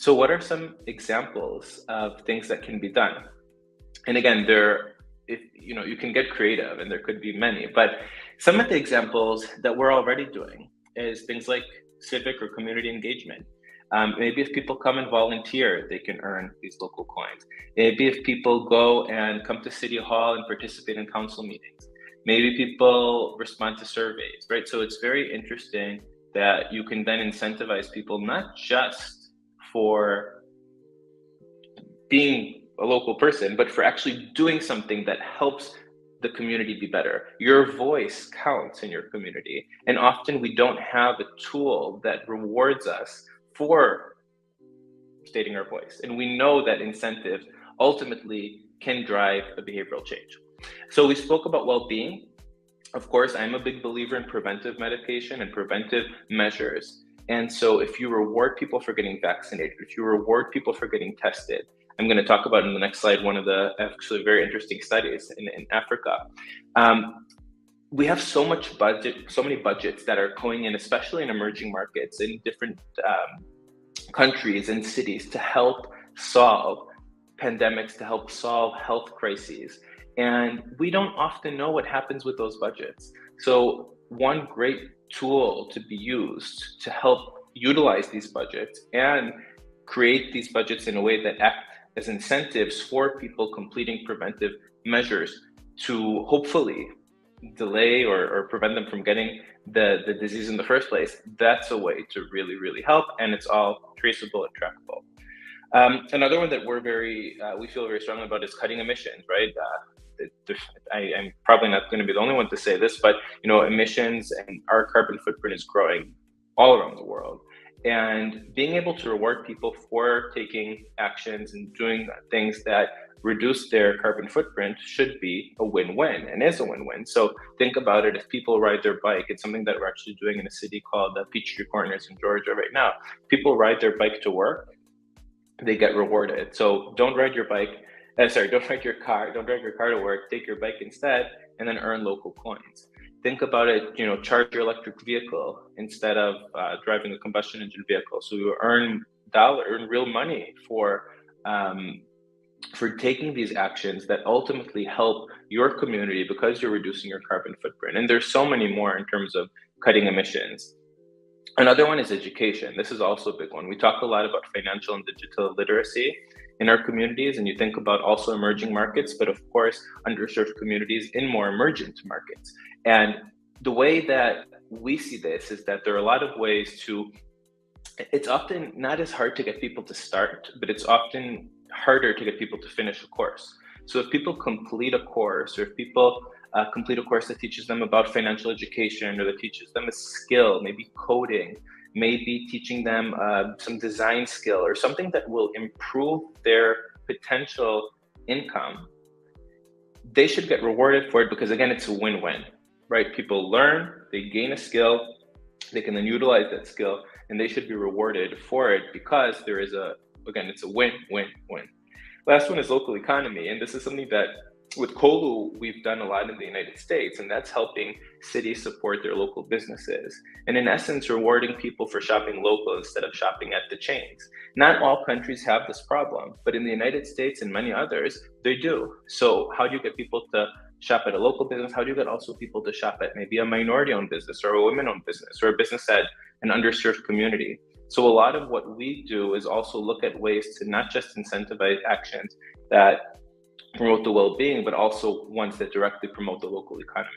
So what are some examples of things that can be done? And again, you can get creative, and there could be many, but some of the examples that we're already doing is things like civic or community engagement. Maybe if people come and volunteer, they can earn these local coins. Maybe if people go and come to City Hall and participate in council meetings. Maybe people respond to surveys, right? So it's very interesting that you can then incentivize people, not just for being a local person, but for actually doing something that helps the community be better. Your voice counts in your community. And often we don't have a tool that rewards us for stating our voice. And we know that incentives ultimately can drive a behavioral change. So we spoke about well-being. Of course, I'm a big believer in preventive medication and preventive measures. And so if you reward people for getting vaccinated, if you reward people for getting tested, I'm going to talk about in the next slide one of the actually very interesting studies in Africa. We have so many budgets that are going in, especially in emerging markets in different countries and cities, to help solve pandemics, to help solve health crises. And we don't often know what happens with those budgets. So one great tool to be used to help utilize these budgets and create these budgets in a way that act as incentives for people completing preventive measures to hopefully delay or prevent them from getting the disease in the first place. That's a way to really, really help, and it's all traceable and trackable. Another one that we feel very strongly about is cutting emissions, right? I'm probably not going to be the only one to say this, but emissions and our carbon footprint is growing all around the world. And being able to reward people for taking actions and doing things that reduce their carbon footprint should be a win-win, and is a win-win. So think about it. If people ride their bike, it's something that we're actually doing in a city called Peachtree Corners in Georgia right now. People ride their bike to work, they get rewarded. So don't ride your car to work, take your bike instead, and then earn local coins. Think about it, charge your electric vehicle instead of driving a combustion engine vehicle. So you earn real money for taking these actions that ultimately help your community because you're reducing your carbon footprint. And there's so many more in terms of cutting emissions. Another one is education. This is also a big one. We talk a lot about financial and digital literacy in our communities, and you think about also emerging markets, but of course, underserved communities in more emergent markets. And the way that we see this is that there are a lot of ways it's often not as hard to get people to start, but it's often harder to get people to finish a course. So if people complete a course, or if people complete a course that teaches them about financial education, or that teaches them a skill, maybe coding, maybe teaching them some design skill, or something that will improve their potential income, they should get rewarded for it, because again, it's a win-win, right? People learn, they gain a skill, they can then utilize that skill, and they should be rewarded for it, because there is it's a win-win-win. Last one is local economy. And this is something that with Colu, we've done a lot in the United States, and that's helping cities support their local businesses. And in essence, rewarding people for shopping local instead of shopping at the chains. Not all countries have this problem, but in the United States and many others, they do. So how do you get people to shop at a local business? How do you get also people to shop at maybe a minority-owned business, or a women-owned business, or a business at an underserved community? So a lot of what we do is also look at ways to not just incentivize actions that promote the well-being, but also ones that directly promote the local economy.